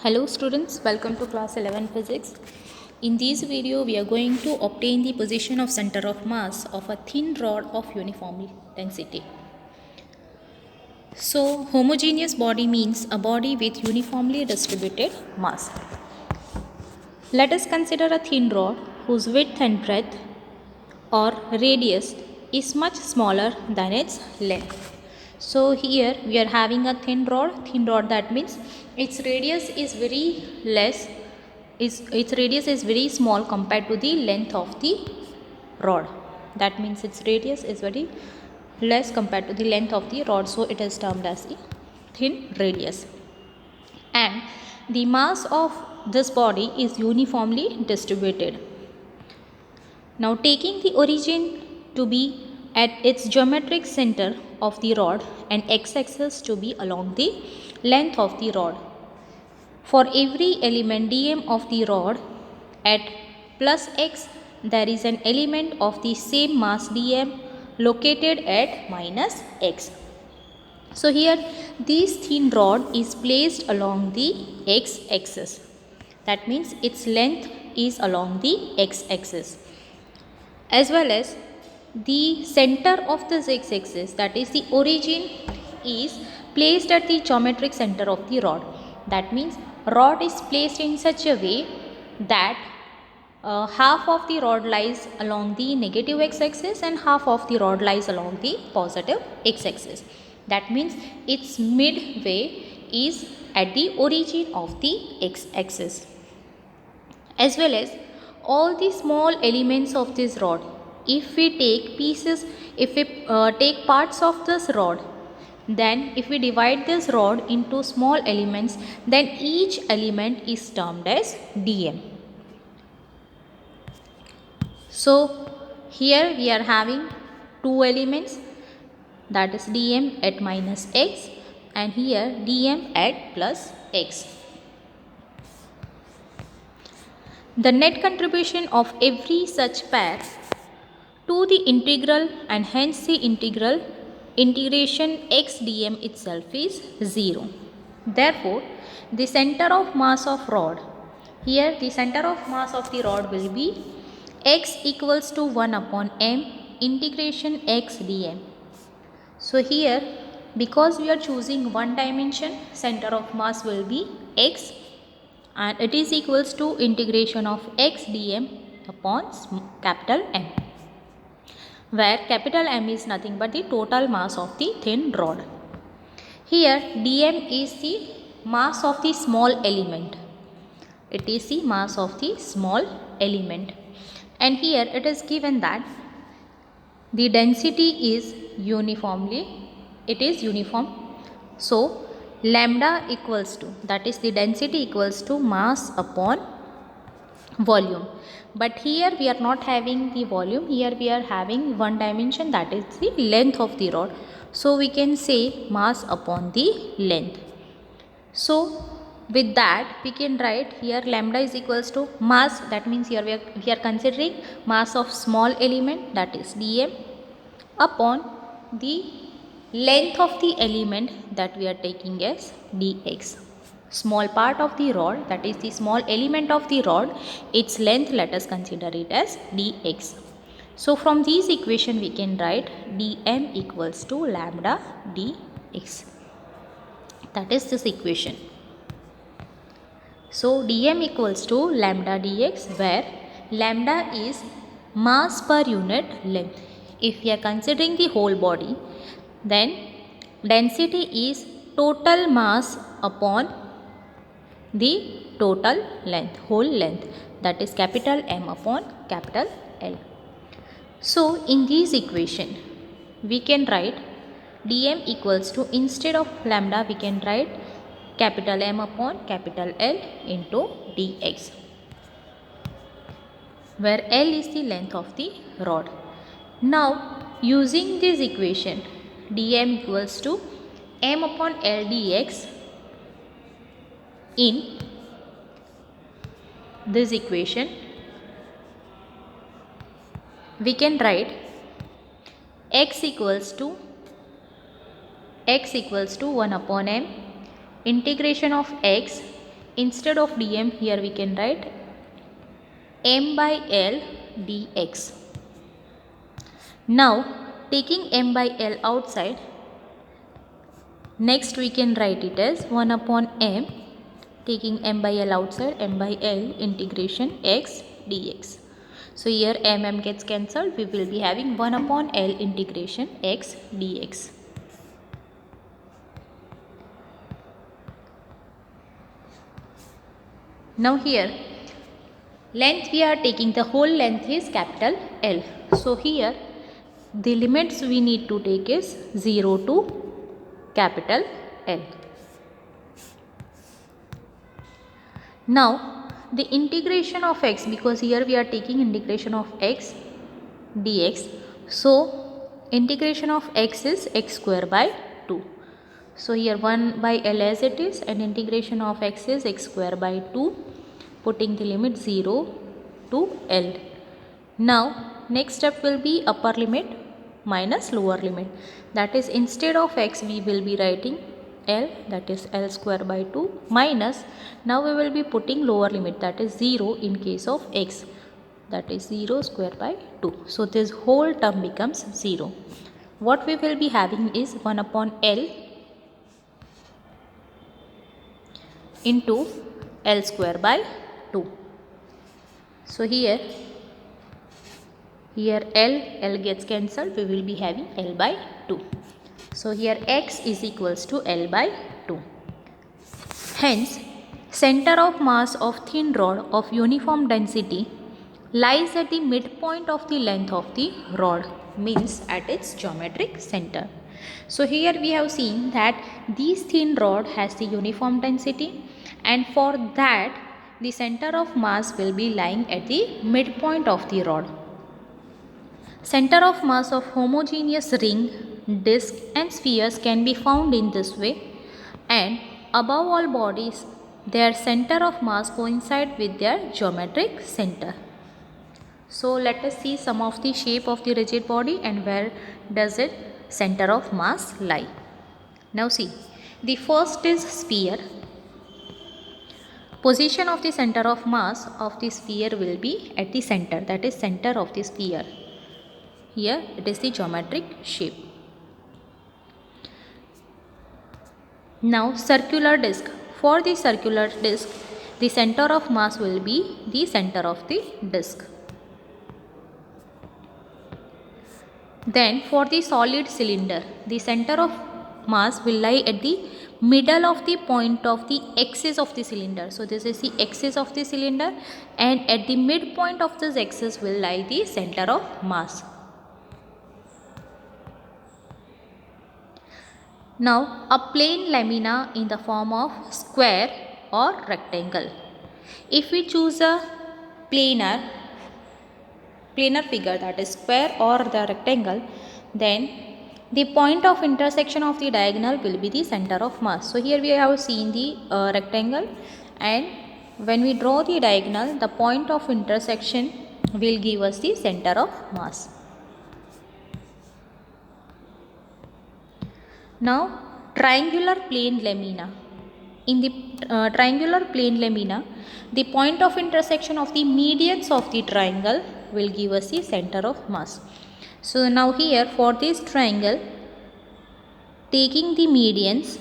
Hello students, welcome to class 11 physics. In this video we are going to obtain the position of center of mass of a thin rod of uniform density. So homogeneous body means a body with uniformly distributed mass. Let us consider a thin rod whose width and breadth or radius is much smaller than its length. So here we are having a thin rod that means its radius is very less, its radius is very small compared to the length of the rod. That means its radius is very less compared to the length of the rod, so it is termed as the thin radius. And the mass of this body is uniformly distributed. Now taking the origin to be at its geometric center of the rod and x-axis to be along the length of the rod. For every element dm of the rod at plus x, there is an element of the same mass dm located at minus x. So here this thin rod is placed along the x-axis. That means its length is along the x-axis, as well as the center of this x-axis, that is the origin, is placed at the geometric center of the rod. That means rod is placed in such a way that half of the rod lies along the negative x-axis and half of the rod lies along the positive x-axis. That means its midway is at the origin of the x-axis, as well as all the small elements of this rod. If we take pieces, if we take parts of this rod, then if we divide this rod into small elements, then each element is termed as dm. So here we are having two elements, that is dm at minus x and here dm at plus x. The net contribution of every such pair to the integral and hence the integration x dm itself is 0. Therefore, the center of mass of rod, here the center of mass of the rod will be x equals to 1 upon m integration x dm. So here because we are choosing one dimension, center of mass will be x and it is equals to integration of x dm upon capital M, where capital M is nothing but the total mass of the thin rod. Here dm is the mass of the small element. It is the mass of the small element. And here it is given that the density is uniform. So lambda equals to, that is the density equals to mass upon volume. But here we are not having the volume, here we are having one dimension, that is the length of the rod. So we can say mass upon the length. So with that we can write here lambda is equals to mass, that means here we are considering mass of small element, that is dm, upon the length of the element that we are taking as dx. Small part of the rod, that is the small element of the rod, its length let us consider it as dx. So from this equation we can write dm equals to lambda dx. That is this equation. So dm equals to lambda dx, where lambda is mass per unit length. If we are considering the whole body, then density is total mass upon the total length, whole length, that is capital M upon capital L. So in this equation we can write dm equals to, instead of lambda we can write capital M upon capital L into dx, where L is the length of the rod. Now using this equation dm equals to M upon L dx, in this equation we can write x equals to 1 upon m integration of x instead of dm here we can write m by l dx. Now taking m by l outside, next we can write it as 1 upon m, taking m by l outside, m by l integration x dx. So here m gets cancelled, we will be having 1 upon l integration x dx. Now here length we are taking, the whole length is capital L. So here the limits we need to take is 0 to capital L. Now the integration of x, because here we are taking integration of x dx, so integration of x is x square by 2. So here 1 by L as it is, and integration of x is x square by 2, putting the limit 0 to L. Now next step will be upper limit minus lower limit, that is instead of x we will be writing L, that is L square by 2, minus, now we will be putting lower limit, that is 0 in case of x, that is 0 square by 2. So this whole term becomes 0. What we will be having is 1 upon L into L square by 2. So here L gets cancelled, we will be having L by 2. So here x is equals to L by 2. Hence, center of mass of thin rod of uniform density lies at the midpoint of the length of the rod, means at its geometric center. So here we have seen that this thin rod has the uniform density, and for that the center of mass will be lying at the midpoint of the rod. Center of mass of homogeneous ring, disc and spheres can be found in this way, and above all bodies their center of mass coincide with their geometric center. So let us see some of the shape of the rigid body and where does its center of mass lie. Now see, the first is sphere. Position of the center of mass of the sphere will be at the center, that is center of the sphere. Here it is the geometric shape. Now circular disc. For the circular disc, the center of mass will be the center of the disc. Then for the solid cylinder, the center of mass will lie at the middle of the point of the axis of the cylinder. So this is the axis of the cylinder, and at the midpoint of this axis will lie the center of mass. Now a plane lamina in the form of square or rectangle. If we choose a planar figure, that is square or the rectangle, then the point of intersection of the diagonal will be the center of mass. So here we have seen the rectangle, and when we draw the diagonal, the point of intersection will give us the center of mass. Now triangular plane lamina. In the triangular plane lamina, the point of intersection of the medians of the triangle will give us the center of mass. So now here for this triangle, taking the medians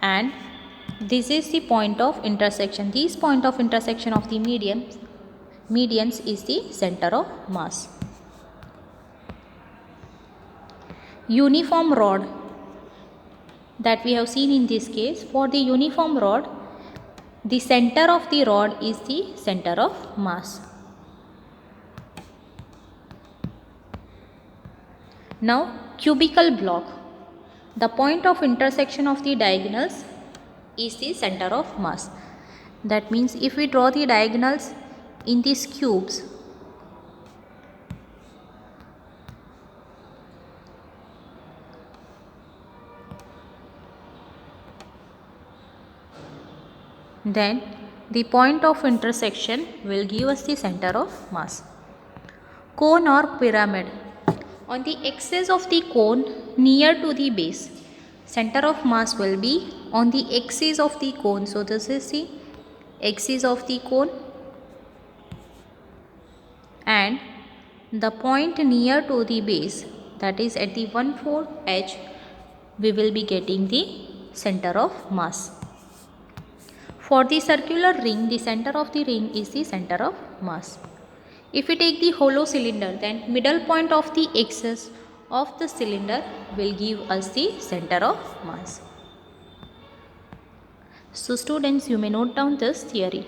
and this is the point of intersection. This point of intersection of the medians is the center of mass. Uniform rod that we have seen in this case, for the uniform rod, the center of the rod is the center of mass. Now cubical block, the point of intersection of the diagonals is the center of mass. That means if we draw the diagonals in these cubes, then the point of intersection will give us the center of mass. Cone or pyramid. On the axis of the cone near to the base, center of mass will be on the axis of the cone. So this is the axis of the cone, and the point near to the base, that is at the 1/4 edge, we will be getting the center of mass. For the circular ring, the center of the ring is the center of mass. If we take the hollow cylinder, then middle point of the axis of the cylinder will give us the center of mass. So students, you may note down this theory.